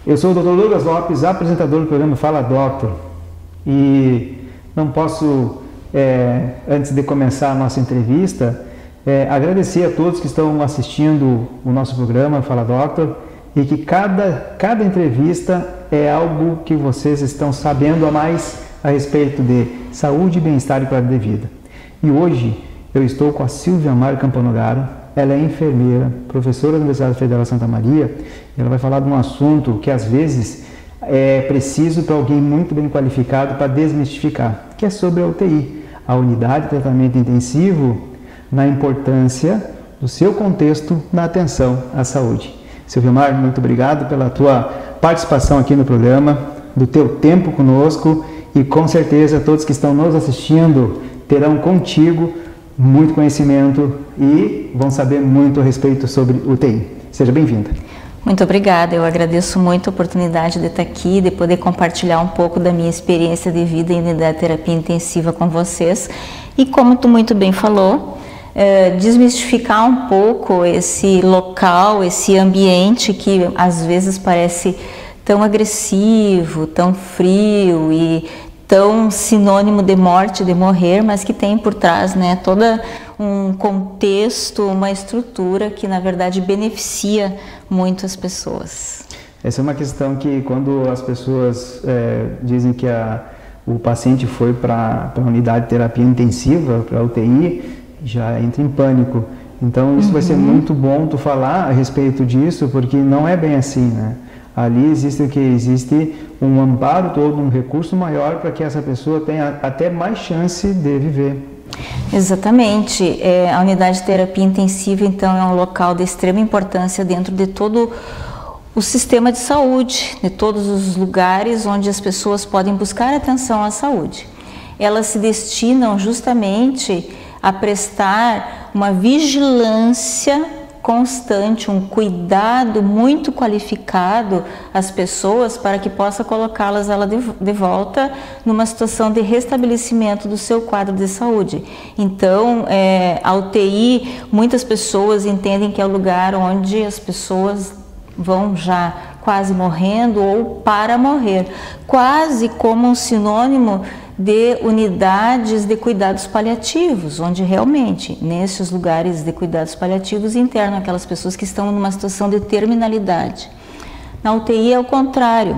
Eu sou o Dr. Douglas Lopes, apresentador do programa Fala Doctor, e não posso, antes de começar a nossa entrevista, agradecer a todos que estão assistindo o nosso programa Fala Doctor, e que cada entrevista é algo que vocês estão sabendo a mais a respeito de saúde, bem-estar e qualidade de vida. E hoje eu estou com a Silvia Mar Campanogaro. Ela é enfermeira, professora da Universidade Federal Santa Maria, e ela vai falar de um assunto que às vezes é preciso para alguém muito bem qualificado para desmistificar, que é sobre a UTI, a unidade de tratamento intensivo, na importância do seu contexto na atenção à saúde. Silvia Mar, muito obrigado pela tua participação aqui no programa, do teu tempo conosco, e com certeza todos que estão nos assistindo terão contigo muito conhecimento e vão saber muito a respeito sobre UTI. Seja bem-vinda. Muito obrigada, eu agradeço muito a oportunidade de estar aqui, de poder compartilhar um pouco da minha experiência de vida em unidade de terapia intensiva com vocês. E como tu muito bem falou, desmistificar um pouco esse local, esse ambiente que às vezes parece tão agressivo, tão frio e tão sinônimo de morte, de morrer, mas que tem por trás, né, todo um contexto, uma estrutura que na verdade beneficia muito as pessoas. Essa é uma questão que quando as pessoas dizem que o paciente foi para a unidade de terapia intensiva, para a UTI, já entra em pânico. Então isso vai ser muito bom tu falar a respeito disso, porque não é bem assim, né? Ali existe um amparo todo, um recurso maior para que essa pessoa tenha até mais chance de viver. Exatamente. A unidade de terapia intensiva, então, é um local de extrema importância dentro de todo o sistema de saúde, de todos os lugares onde as pessoas podem buscar atenção à saúde. Elas se destinam justamente a prestar uma vigilância constante, um cuidado muito qualificado às pessoas para que possa colocá-las de volta numa situação de restabelecimento do seu quadro de saúde. Então, a UTI, muitas pessoas entendem que é o lugar onde as pessoas vão já quase morrendo ou para morrer, quase como um sinônimo de unidades de cuidados paliativos, onde realmente, nesses lugares de cuidados paliativos, internam aquelas pessoas que estão numa situação de terminalidade. Na UTI é o contrário.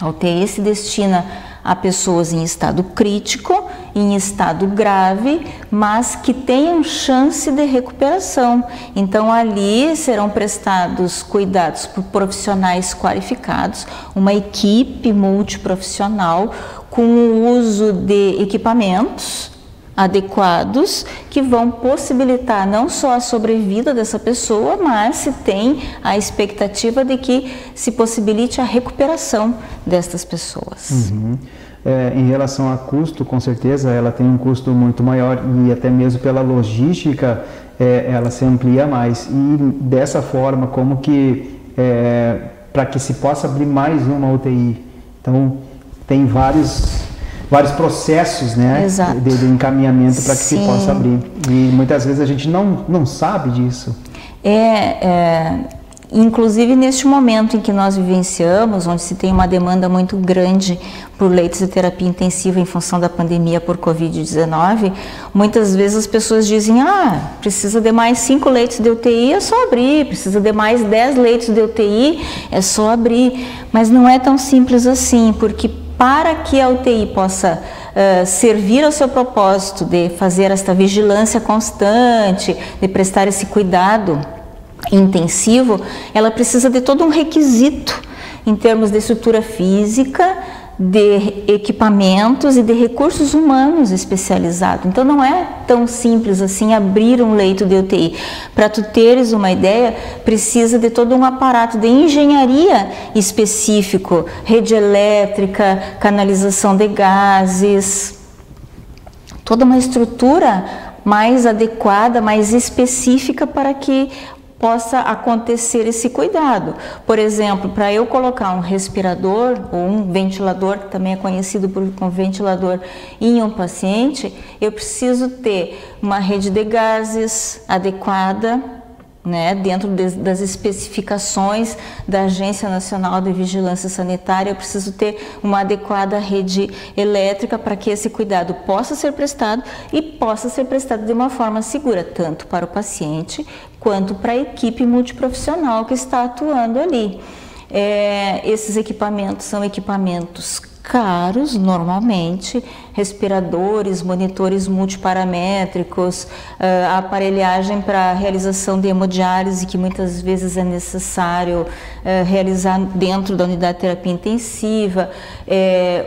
A UTI se destina a pessoas em estado crítico, em estado grave, mas que tenham chance de recuperação. Então, ali serão prestados cuidados por profissionais qualificados, uma equipe multiprofissional com o uso de equipamentos adequados que vão possibilitar não só a sobrevida dessa pessoa, mas se tem a expectativa de que se possibilite a recuperação destas pessoas. Em relação a custo, com certeza ela tem um custo muito maior e até mesmo pela logística ela se amplia mais. E dessa forma, como que para que se possa abrir mais uma UTI, então tem vários processos, né, de encaminhamento para que se possa abrir. E muitas vezes a gente não sabe disso. Inclusive neste momento em que nós vivenciamos, onde se tem uma demanda muito grande por leitos de terapia intensiva em função da pandemia por Covid-19, muitas vezes as pessoas dizem, precisa de mais 5 leitos de UTI, é só abrir, precisa de mais 10 leitos de UTI, é só abrir. Mas não é tão simples assim, porque para que a UTI possa servir ao seu propósito de fazer esta vigilância constante, de prestar esse cuidado intensivo, ela precisa de todo um requisito em termos de estrutura física, de equipamentos e de recursos humanos especializados. Então não é tão simples assim abrir um leito de UTI. Para tu teres uma ideia, precisa de todo um aparato de engenharia específico, rede elétrica, canalização de gases, toda uma estrutura mais adequada, mais específica para que possa acontecer esse cuidado. Por exemplo, para eu colocar um respirador ou um ventilador, que também é conhecido como ventilador, em um paciente, eu preciso ter uma rede de gases adequada, né, dentro das especificações da Agência Nacional de Vigilância Sanitária, eu preciso ter uma adequada rede elétrica para que esse cuidado possa ser prestado e possa ser prestado de uma forma segura, tanto para o paciente quanto para a equipe multiprofissional que está atuando ali. Esses equipamentos são equipamentos caros, normalmente, respiradores, monitores multiparamétricos, a aparelhagem para realização de hemodiálise, que muitas vezes é necessário realizar dentro da unidade de terapia intensiva,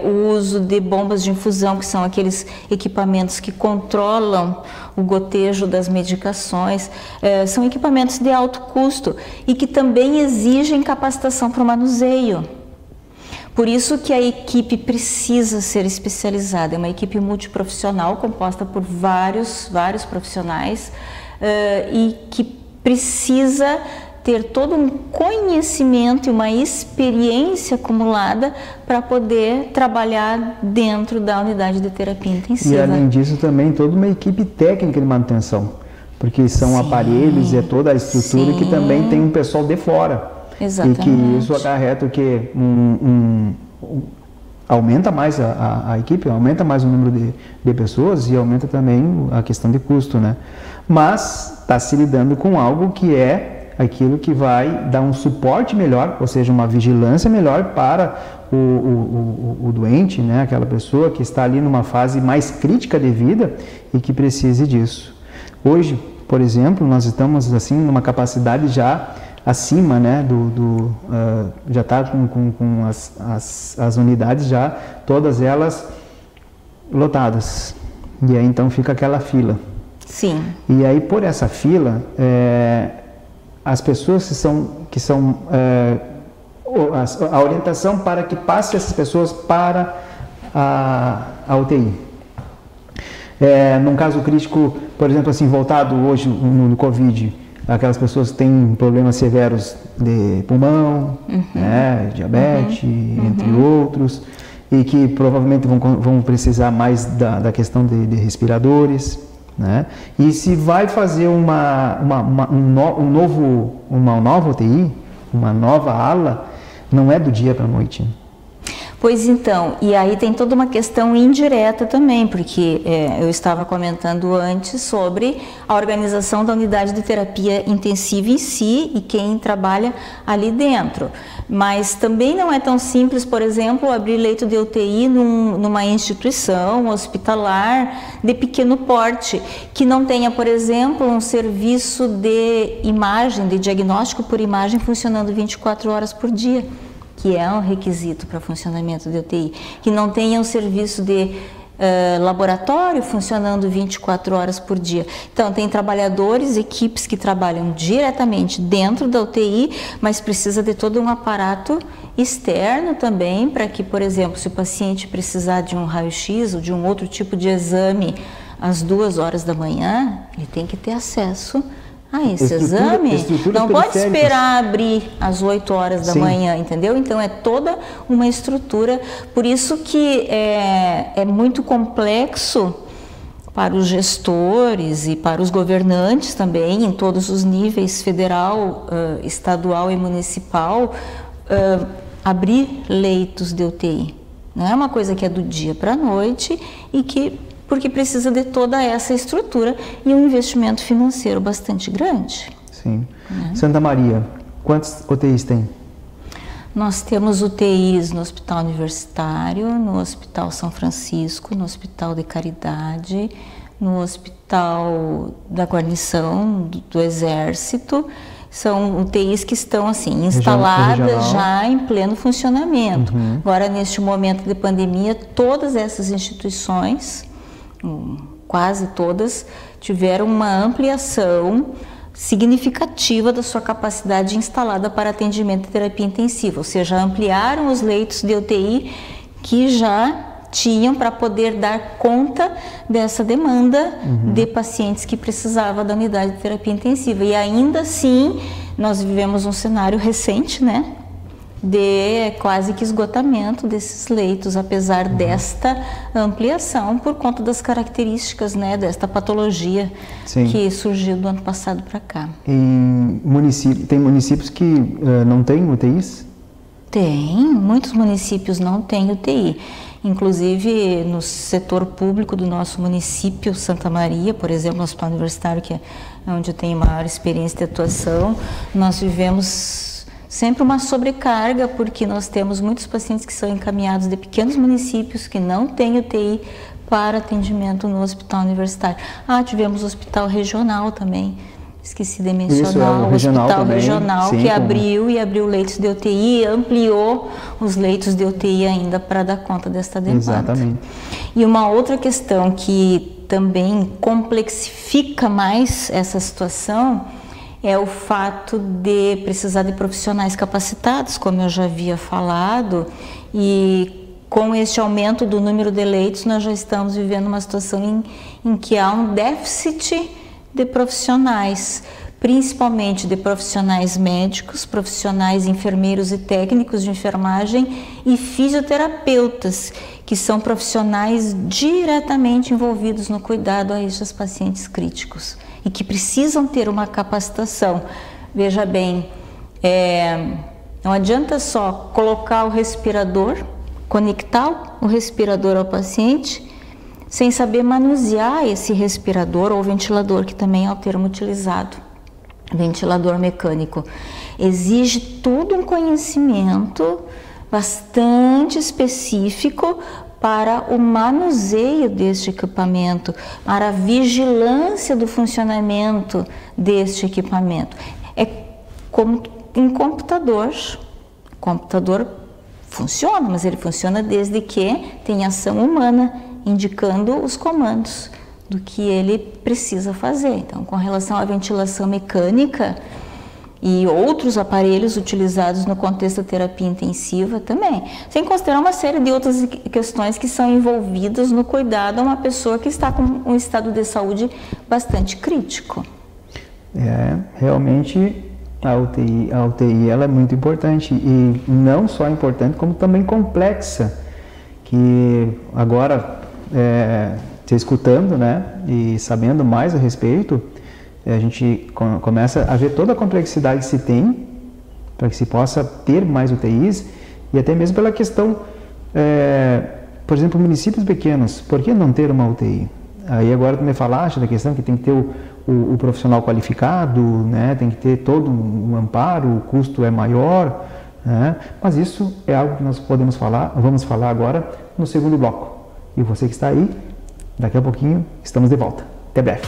o uso de bombas de infusão, que são aqueles equipamentos que controlam o gotejo das medicações, são equipamentos de alto custo e que também exigem capacitação para o manuseio. Por isso que a equipe precisa ser especializada, é uma equipe multiprofissional composta por vários profissionais e que precisa ter todo um conhecimento e uma experiência acumulada para poder trabalhar dentro da unidade de terapia intensiva. E além disso também toda uma equipe técnica de manutenção, porque são aparelhos, é toda a estrutura que também tem um pessoal de fora. Exatamente. E que isso acarreta que aumenta mais a equipe, aumenta mais o número de pessoas e aumenta também a questão de custo, né? Mas está se lidando com algo que é aquilo que vai dar um suporte melhor, ou seja, uma vigilância melhor para o doente, né? Aquela pessoa que está ali numa fase mais crítica de vida e que precise disso. Hoje, por exemplo, nós estamos assim numa capacidade já acima, né, já está com as unidades já, todas elas lotadas. E aí então fica aquela fila. Sim. E aí por essa fila, as pessoas que são a orientação para que passe essas pessoas para a UTI. Num caso crítico, por exemplo, assim, voltado hoje no Covid, aquelas pessoas que têm problemas severos de pulmão, né, diabetes, entre outros, e que provavelmente vão precisar mais da questão de respiradores, né? E se vai fazer uma nova UTI, uma nova ala, não é do dia para a noite. Pois então, e aí tem toda uma questão indireta também, porque eu estava comentando antes sobre a organização da unidade de terapia intensiva em si e quem trabalha ali dentro. Mas também não é tão simples, por exemplo, abrir leito de UTI numa instituição hospitalar de pequeno porte, que não tenha, por exemplo, um serviço de imagem, de diagnóstico por imagem funcionando 24 horas por dia. Que é um requisito para funcionamento de UTI, que não tenha um serviço de laboratório funcionando 24 horas por dia. Então, tem trabalhadores, equipes que trabalham diretamente dentro da UTI, mas precisa de todo um aparato externo também, para que, por exemplo, se o paciente precisar de um raio-x ou de um outro tipo de exame às 2 horas da manhã, ele tem que ter acesso esse exame, não pode esperar abrir às 8 horas da manhã, entendeu? Então é toda uma estrutura, por isso que é muito complexo para os gestores e para os governantes também, em todos os níveis, federal, estadual e municipal, abrir leitos de UTI. Não é uma coisa que é do dia para a noite porque precisa de toda essa estrutura e um investimento financeiro bastante grande. Sim. Santa Maria, quantos UTIs tem? Nós temos UTIs no Hospital Universitário, no Hospital São Francisco, no Hospital de Caridade, no Hospital da Guarnição do Exército. São UTIs que estão assim instaladas já em pleno funcionamento. Agora, neste momento de pandemia, todas essas instituições, quase todas, tiveram uma ampliação significativa da sua capacidade instalada para atendimento de terapia intensiva, ou seja, ampliaram os leitos de UTI que já tinham para poder dar conta dessa demanda de pacientes que precisavam da unidade de terapia intensiva. E ainda assim, nós vivemos um cenário recente, né? de quase que esgotamento desses leitos, apesar desta ampliação por conta das características, né, desta patologia que surgiu do ano passado para cá. Tem municípios que não têm UTIs? Tem, muitos municípios não têm UTI. Inclusive no setor público do nosso município, Santa Maria, por exemplo, no Hospital Universitário, que é onde eu tenho maior experiência de atuação, nós vivemos sempre uma sobrecarga, porque nós temos muitos pacientes que são encaminhados de pequenos municípios que não têm UTI para atendimento no hospital universitário. Tivemos o hospital regional também, esqueci de mencionar, o hospital regional que abriu leitos de UTI e ampliou os leitos de UTI ainda para dar conta desta demanda. Exatamente. E uma outra questão que também complexifica mais essa situação é o fato de precisar de profissionais capacitados, como eu já havia falado, e com este aumento do número de leitos, nós já estamos vivendo uma situação em que há um déficit de profissionais, principalmente de profissionais médicos, profissionais enfermeiros e técnicos de enfermagem e fisioterapeutas, que são profissionais diretamente envolvidos no cuidado a estes pacientes críticos e que precisam ter uma capacitação. Veja bem, não adianta só colocar o respirador, conectar o respirador ao paciente, sem saber manusear esse respirador ou ventilador, que também é o termo utilizado, ventilador mecânico. Exige todo um conhecimento bastante específico para o manuseio deste equipamento, para a vigilância do funcionamento deste equipamento. É como em computador. O computador funciona, mas ele funciona desde que tem ação humana, indicando os comandos do que ele precisa fazer. Então, com relação à ventilação mecânica e outros aparelhos utilizados no contexto da terapia intensiva também, sem considerar uma série de outras questões que são envolvidas no cuidado a uma pessoa que está com um estado de saúde bastante crítico. Realmente a UTI ela é muito importante, e não só importante, como também complexa, que agora, te escutando, né, e sabendo mais a respeito, a gente começa a ver toda a complexidade que se tem para que se possa ter mais UTIs, e até mesmo pela questão, por exemplo, municípios pequenos, por que não ter uma UTI? Aí agora tu me falaste da questão que tem que ter o profissional qualificado, né, tem que ter todo um amparo, o custo é maior, né, mas isso é algo que nós vamos falar agora no segundo bloco. E você que está aí, daqui a pouquinho estamos de volta. Até breve.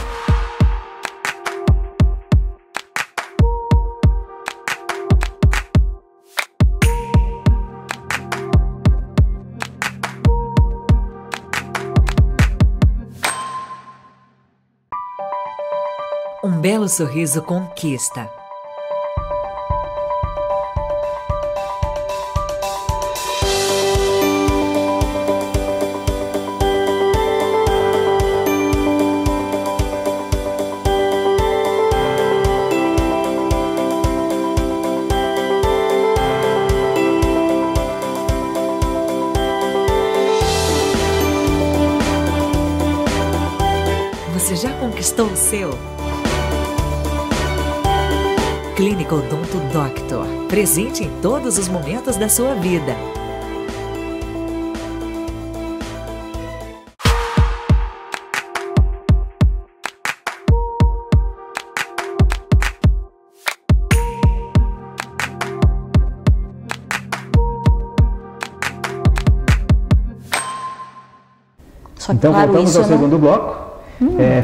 Um belo sorriso conquista. Você já conquistou o seu? Clínica Odonto Doctor, presente em todos os momentos da sua vida. Então voltamos ao segundo bloco,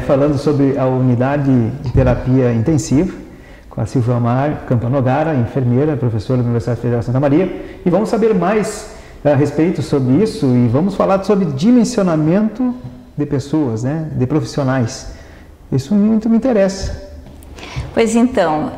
falando sobre a unidade de terapia intensiva, com a Silvamar Campanogara, enfermeira, professora da Universidade Federal de Santa Maria, e vamos saber mais a respeito sobre isso, e vamos falar sobre dimensionamento de pessoas, né, de profissionais. Isso muito me interessa. Pois então,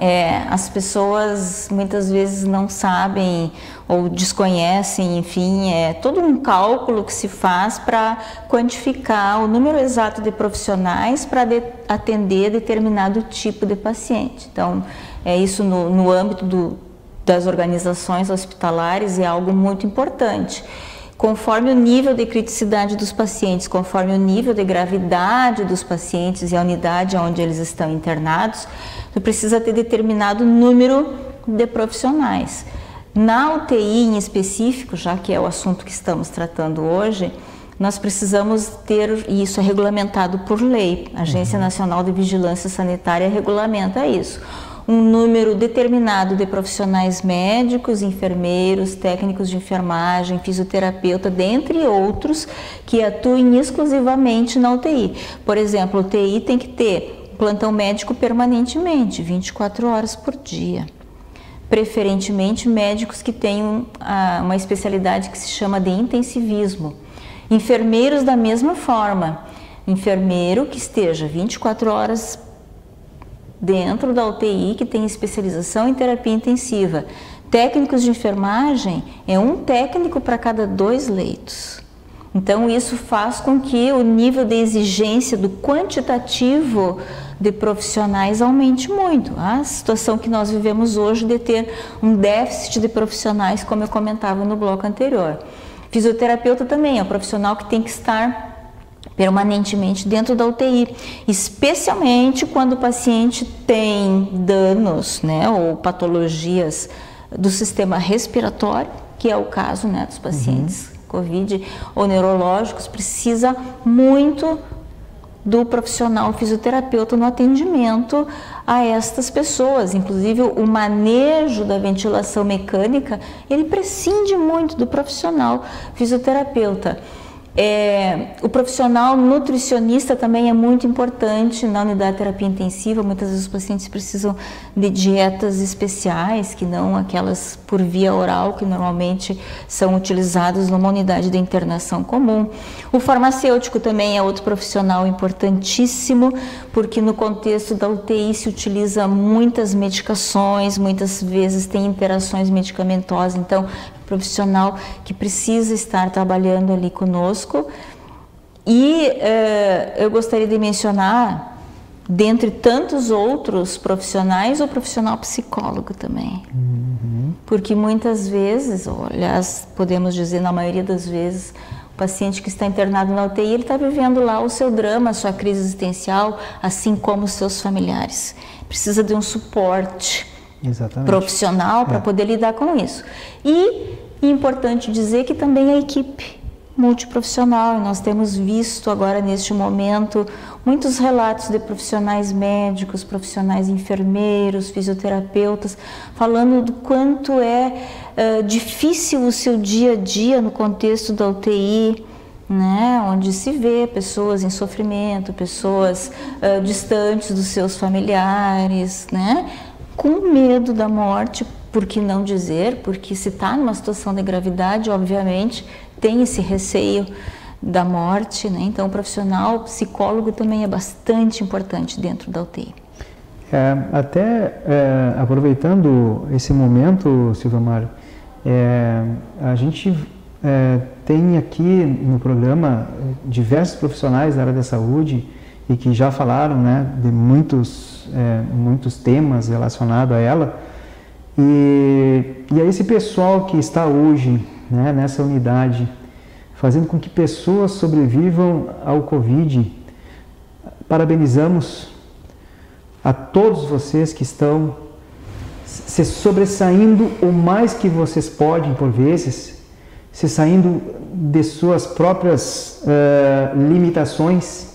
as pessoas muitas vezes não sabem ou desconhecem, enfim, todo um cálculo que se faz para quantificar o número exato de profissionais para atender determinado tipo de paciente. Então, isso no âmbito das organizações hospitalares é algo muito importante. Conforme o nível de criticidade dos pacientes, conforme o nível de gravidade dos pacientes e a unidade onde eles estão internados, tu precisa ter determinado número de profissionais. Na UTI em específico, já que é o assunto que estamos tratando hoje, nós precisamos ter, e isso é regulamentado por lei, a Agência Nacional de Vigilância Sanitária regulamenta isso, um número determinado de profissionais médicos, enfermeiros, técnicos de enfermagem, fisioterapeuta, dentre outros, que atuem exclusivamente na UTI. Por exemplo, a UTI tem que ter plantão médico permanentemente, 24 horas por dia. Preferentemente médicos que tenham uma especialidade que se chama de intensivismo. Enfermeiros da mesma forma, enfermeiro que esteja 24 horas dentro da UTI, que tem especialização em terapia intensiva. Técnicos de enfermagem é um técnico para cada 2 leitos. Então isso faz com que o nível de exigência do quantitativo de profissionais aumente muito. A situação que nós vivemos hoje de ter um déficit de profissionais, como eu comentava no bloco anterior. Fisioterapeuta também é um profissional que tem que estar permanentemente dentro da UTI, especialmente quando o paciente tem danos, né, ou patologias do sistema respiratório, que é o caso, né, dos pacientes COVID ou neurológicos, precisa muito do profissional fisioterapeuta no atendimento a estas pessoas. Inclusive o manejo da ventilação mecânica, ele prescinde muito do profissional fisioterapeuta. O profissional nutricionista também é muito importante na unidade de terapia intensiva. Muitas vezes os pacientes precisam de dietas especiais, que não aquelas por via oral, que normalmente são utilizadas numa unidade de internação comum. O farmacêutico também é outro profissional importantíssimo, porque no contexto da UTI se utiliza muitas medicações, muitas vezes tem interações medicamentosas, então profissional que precisa estar trabalhando ali conosco. E eu gostaria de mencionar, dentre tantos outros profissionais, o profissional psicólogo também. Porque muitas vezes, ou, aliás, podemos dizer na maioria das vezes, o paciente que está internado na UTI, ele está vivendo lá o seu drama, a sua crise existencial, assim como os seus familiares. Precisa de um suporte profissional para poder lidar com isso. E importante dizer que também a equipe multiprofissional, nós temos visto agora neste momento muitos relatos de profissionais médicos, profissionais enfermeiros, fisioterapeutas, falando do quanto é difícil o seu dia a dia no contexto da UTI, né, onde se vê pessoas em sofrimento, pessoas distantes dos seus familiares, né, com medo da morte. Por que não dizer? Porque se está numa situação de gravidade, obviamente, tem esse receio da morte, né? Então, o profissional psicólogo também é bastante importante dentro da UTI. Aproveitando esse momento, Silvia, a gente tem aqui no programa diversos profissionais da área da saúde e que já falaram, né, de muitos temas relacionados a ela. E a esse pessoal que está hoje, né, nessa unidade, fazendo com que pessoas sobrevivam ao Covid, parabenizamos a todos vocês que estão se sobressaindo o mais que vocês podem, por vezes, se saindo de suas próprias limitações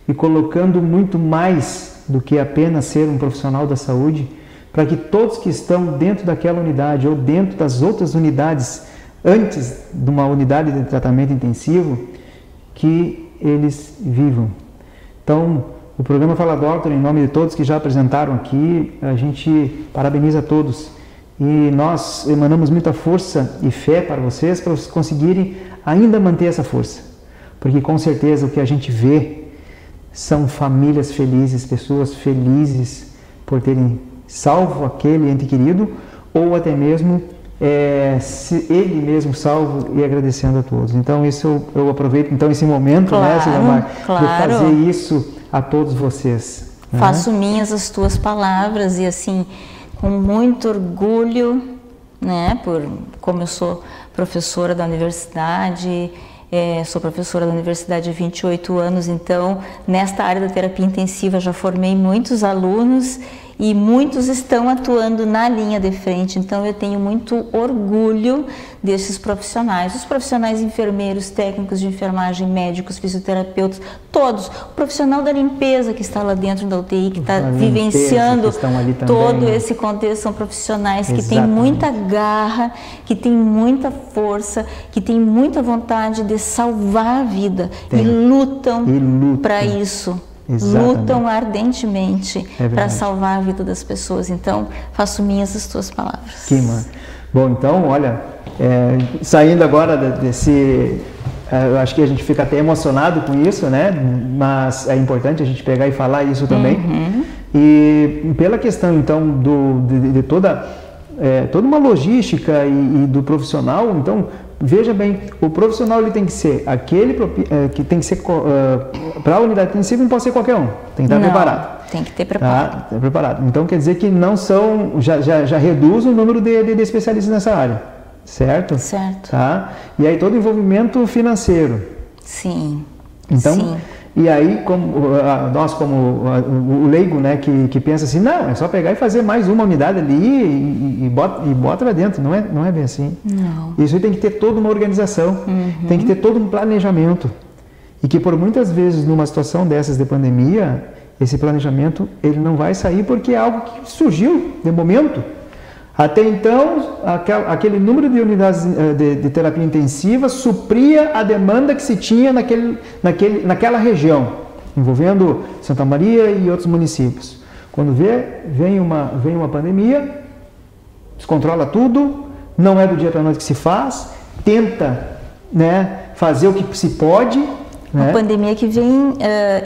e colocando muito mais do que apenas ser um profissional da saúde, para que todos que estão dentro daquela unidade ou dentro das outras unidades, antes de uma unidade de tratamento intensivo, que eles vivam. Então, o programa Fala Doctor, em nome de todos que já apresentaram aqui, a gente parabeniza a todos e nós emanamos muita força e fé para vocês conseguirem ainda manter essa força, porque com certeza o que a gente vê são famílias felizes, pessoas felizes por terem salvo aquele ente querido, ou até mesmo ele mesmo salvo, e agradecendo a todos. Então isso eu aproveito então esse momento, né, Silvia, de fazer isso a todos vocês. Faço minhas as tuas palavras e assim, com muito orgulho, né? Como eu sou professora da universidade, sou professora da universidade há 28 anos, então nesta área da terapia intensiva já formei muitos alunos e muitos estão atuando na linha de frente, então eu tenho muito orgulho desses profissionais, os profissionais enfermeiros, técnicos de enfermagem, médicos, fisioterapeutas, todos, o profissional da limpeza que está lá dentro da UTI, que está vivenciando todo esse contexto, são profissionais que têm muita garra, que têm muita força, que têm muita vontade de salvar a vida e lutam para isso. Exatamente. Lutam ardentemente para salvar a vida das pessoas. Então, faço minhas as tuas palavras. Bom, então, olha, saindo agora desse... eu acho que a gente fica até emocionado com isso, né? Mas é importante a gente pegar e falar isso também. E pela questão, então, de toda uma logística e do profissional, então... Veja bem, o profissional ele tem que ser aquele que tem que ser para a unidade intensiva, não pode ser qualquer um, tem que estar preparado. Tem que ter preparado. Tá preparado. Então quer dizer que não são, já reduz o número de especialistas nessa área, certo? Certo. Tá? E aí todo o envolvimento financeiro. Sim. Então, sim. E aí, nós como o leigo, né, que pensa assim, não, é só pegar e fazer mais uma unidade ali e bota lá dentro, não é bem assim. Não. Isso aí tem que ter toda uma organização, tem que ter todo um planejamento. E que por muitas vezes, numa situação dessas de pandemia, esse planejamento ele não vai sair porque é algo que surgiu de momento. Até então, aquele número de unidades de terapia intensiva supria a demanda que se tinha naquela região, envolvendo Santa Maria e outros municípios. Quando vem uma pandemia, descontrola tudo, não é do dia para a noite que se faz, tenta, né, fazer o que se pode. Uma pandemia que vem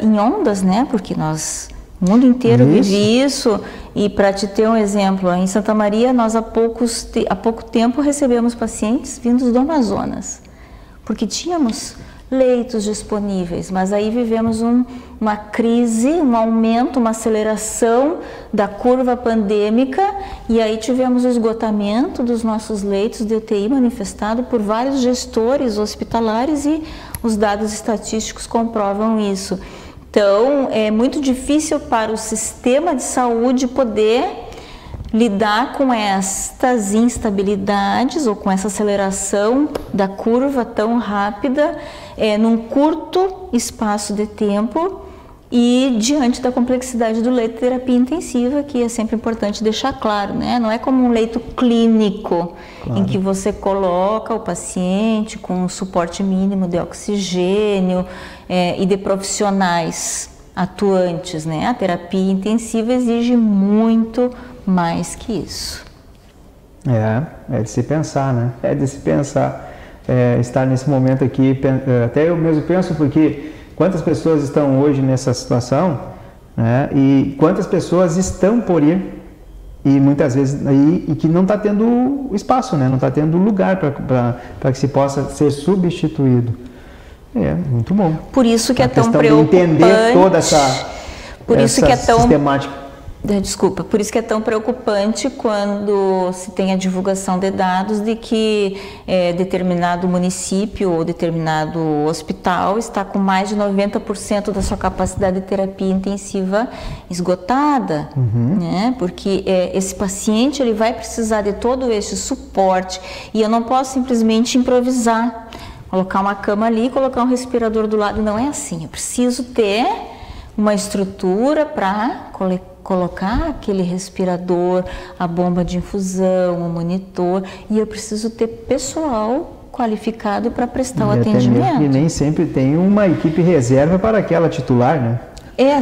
em ondas, né? Porque o mundo inteiro vive isso. E para te ter um exemplo, em Santa Maria nós há pouco tempo recebemos pacientes vindos do Amazonas, porque tínhamos leitos disponíveis, mas aí vivemos uma crise, um aumento, uma aceleração da curva pandêmica e aí tivemos o esgotamento dos nossos leitos de UTI manifestado por vários gestores hospitalares e os dados estatísticos comprovam isso. Então, é muito difícil para o sistema de saúde poder lidar com estas instabilidades ou com essa aceleração da curva tão rápida num curto espaço de tempo e diante da complexidade do leito de terapia intensiva, que é sempre importante deixar claro, né? Não é como um leito clínico, em que você coloca o paciente com um suporte mínimo de oxigênio e de profissionais atuantes, né? A terapia intensiva exige muito mais que isso. É de se pensar, né? É de se pensar. Estar nesse momento aqui, até eu mesmo penso, porque quantas pessoas estão hoje nessa situação, né? E quantas pessoas estão por ir e muitas vezes e que não está tendo espaço, né? Não está tendo lugar para que se possa ser substituído. Muito bom. Por isso que é tão preocupante. Entender toda essa sistemática. Desculpa, por isso que é tão preocupante quando se tem a divulgação de dados de que determinado município ou determinado hospital está com mais de 90% da sua capacidade de terapia intensiva esgotada, né? Porque esse paciente ele vai precisar de todo esse suporte e eu não posso simplesmente improvisar, colocar uma cama ali e colocar um respirador do lado, não é assim, eu preciso ter uma estrutura para colocar aquele respirador, a bomba de infusão, o monitor, e eu preciso ter pessoal qualificado para prestar o atendimento. E nem sempre tem uma equipe reserva para aquela titular, né?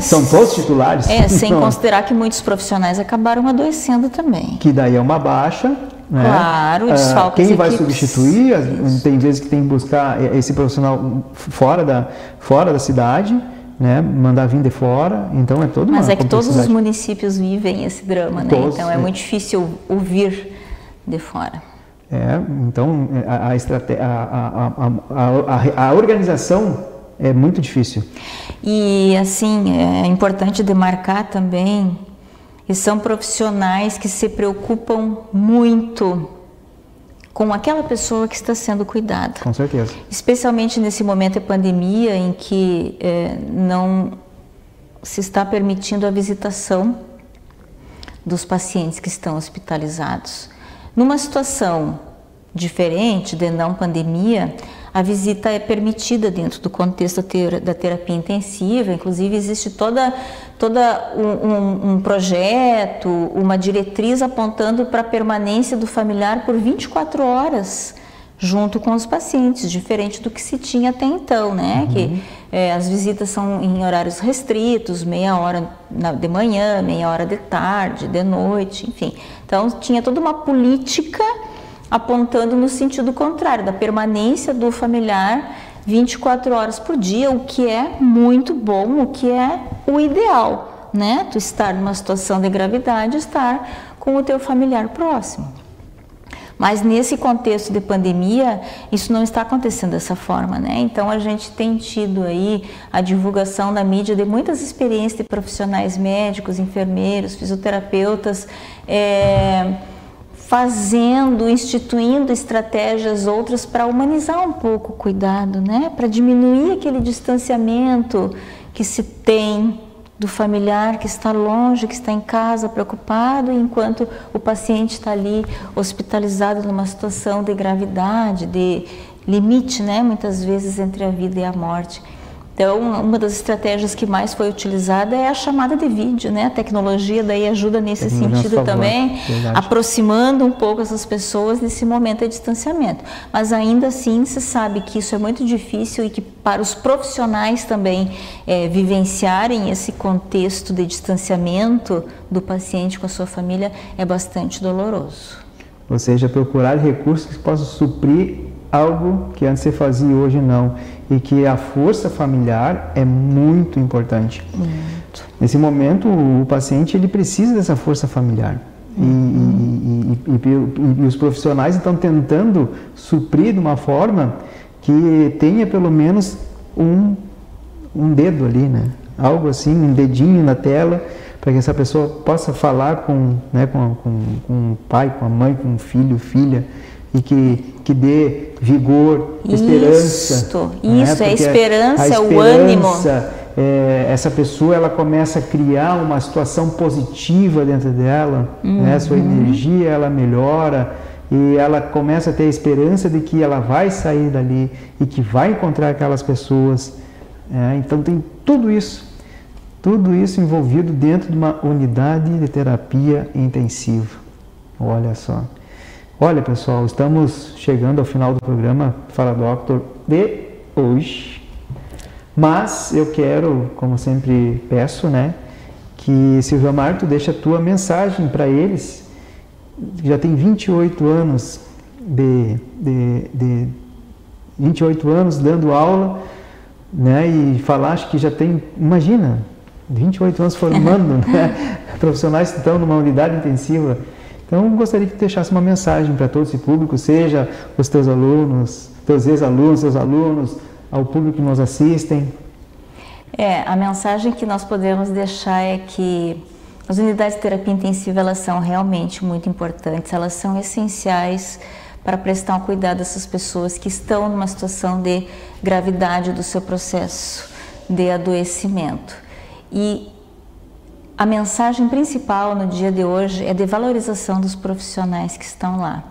São todos titulares. Sem considerar que muitos profissionais acabaram adoecendo também. Que daí é uma baixa, né? Claro, desfalca quem vai substituir, tem vezes que tem que buscar esse profissional fora da cidade, né? Mandar vir de fora, então é todo. Mas é que todos os municípios vivem esse drama, né? Então é muito difícil ouvir de fora. Então a organização é muito difícil. E assim, é importante demarcar também que são profissionais que se preocupam muito com aquela pessoa que está sendo cuidada. Com certeza. Especialmente nesse momento de pandemia em que não se está permitindo a visitação dos pacientes que estão hospitalizados. Numa situação diferente de não pandemia, a visita é permitida dentro do contexto da terapia intensiva. Inclusive existe toda um projeto, uma diretriz apontando para a permanência do familiar por 24 horas junto com os pacientes, diferente do que se tinha até então, né? Que as visitas são em horários restritos, meia hora de manhã, meia hora de tarde, de noite, enfim. Então tinha toda uma política apontando no sentido contrário, da permanência do familiar 24 horas por dia, o que é muito bom, o que é o ideal, né? Tu estar numa situação de gravidade, estar com o teu familiar próximo. Mas nesse contexto de pandemia, isso não está acontecendo dessa forma, né? Então a gente tem tido aí a divulgação na mídia de muitas experiências de profissionais médicos, enfermeiros, fisioterapeutas, instituindo estratégias outras para humanizar um pouco o cuidado, né? Para diminuir aquele distanciamento que se tem do familiar que está longe, que está em casa, preocupado, enquanto o paciente está ali hospitalizado numa situação de gravidade, de limite, né? Muitas vezes entre a vida e a morte. Então, uma das estratégias que mais foi utilizada é a chamada de vídeo, né? A tecnologia daí ajuda nesse sentido também, aproximando um pouco essas pessoas nesse momento de distanciamento. Mas ainda assim, se sabe que isso é muito difícil e que para os profissionais também vivenciarem esse contexto de distanciamento do paciente com a sua família é bastante doloroso. Ou seja, procurar recursos que possam suprir algo que antes você fazia e hoje não, e que a força familiar é muito importante. Muito. Nesse momento, o paciente ele precisa dessa força familiar. E os profissionais estão tentando suprir de uma forma que tenha pelo menos um dedo ali, né? Algo assim, um dedinho na tela, para que essa pessoa possa falar com o pai, com a mãe, com o filho, filha, e que dê vigor, esperança. Isso, né? É esperança, o ânimo. Essa pessoa ela começa a criar uma situação positiva dentro dela, né? Sua energia ela melhora e ela começa a ter a esperança de que ela vai sair dali e que vai encontrar aquelas pessoas. Então tem tudo isso envolvido dentro de uma unidade de terapia intensiva. Olha só. Olha, pessoal, estamos chegando ao final do programa Fala Doctor de hoje, mas eu quero, como sempre peço, né, que Silvia Mar, tu deixa a tua mensagem para eles, que já tem 28 anos 28 anos dando aula, né, e falar, acho que já tem, imagina, 28 anos formando, né, profissionais que estão numa unidade intensiva. Então, gostaria que tu deixasse uma mensagem para todo esse público, seja os teus alunos, teus ex-alunos, seus alunos, ao público que nos assistem. A mensagem que nós podemos deixar é que as unidades de terapia intensiva, elas são realmente muito importantes, elas são essenciais para prestar um cuidado a essas pessoas que estão numa situação de gravidade do seu processo de adoecimento. E a mensagem principal no dia de hoje é de valorização dos profissionais que estão lá.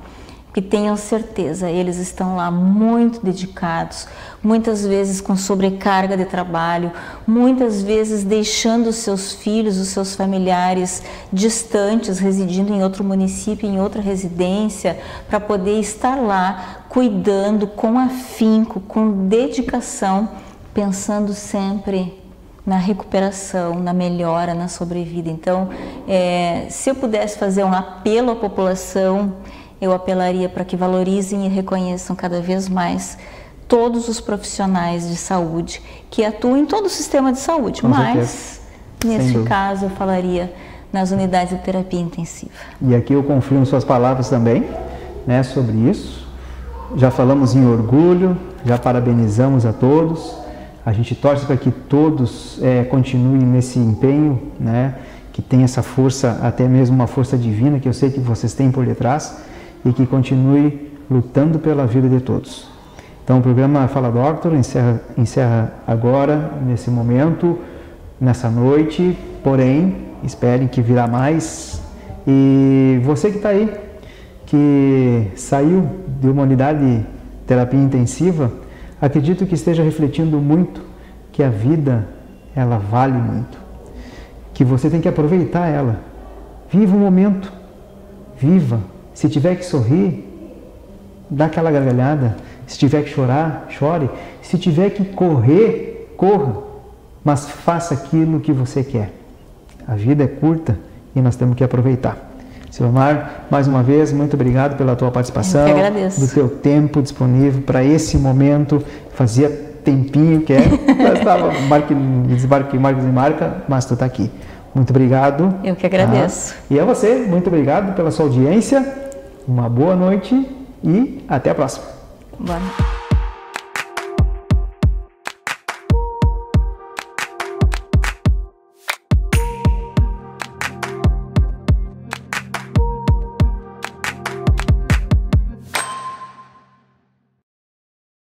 Que tenham certeza, eles estão lá muito dedicados, muitas vezes com sobrecarga de trabalho, muitas vezes deixando os seus filhos, os seus familiares distantes, residindo em outro município, em outra residência, para poder estar lá cuidando com afinco, com dedicação, pensando sempre na recuperação, na melhora, na sobrevida. Então, se eu pudesse fazer um apelo à população, eu apelaria para que valorizem e reconheçam cada vez mais todos os profissionais de saúde que atuam em todo o sistema de saúde, mas neste caso eu falaria nas unidades de terapia intensiva. E aqui eu confirmo suas palavras também, né, sobre isso. Já falamos em orgulho, já parabenizamos a todos. A gente torce para que todos continuem nesse empenho, né? Que tenha essa força, até mesmo uma força divina, que eu sei que vocês têm por detrás, e que continue lutando pela vida de todos. Então o programa Fala Doctor encerra agora, nesse momento, nessa noite, porém, esperem que virá mais. E você que está aí, que saiu de uma unidade de terapia intensiva, acredito que esteja refletindo muito que a vida, ela vale muito, que você tem que aproveitar ela. Viva o momento, viva. Se tiver que sorrir, dá aquela gargalhada. Se tiver que chorar, chore. Se tiver que correr, corra. Mas faça aquilo que você quer. A vida é curta e nós temos que aproveitar. Silmar, mais uma vez, muito obrigado pela tua participação. Eu que agradeço. Do teu tempo disponível para esse momento. Fazia tempinho que nós estávamos desembarque Marcos e Marca, mas tu está aqui. Muito obrigado. Eu que agradeço. E a você, muito obrigado pela sua audiência. Uma boa noite e até a próxima. Boa noite.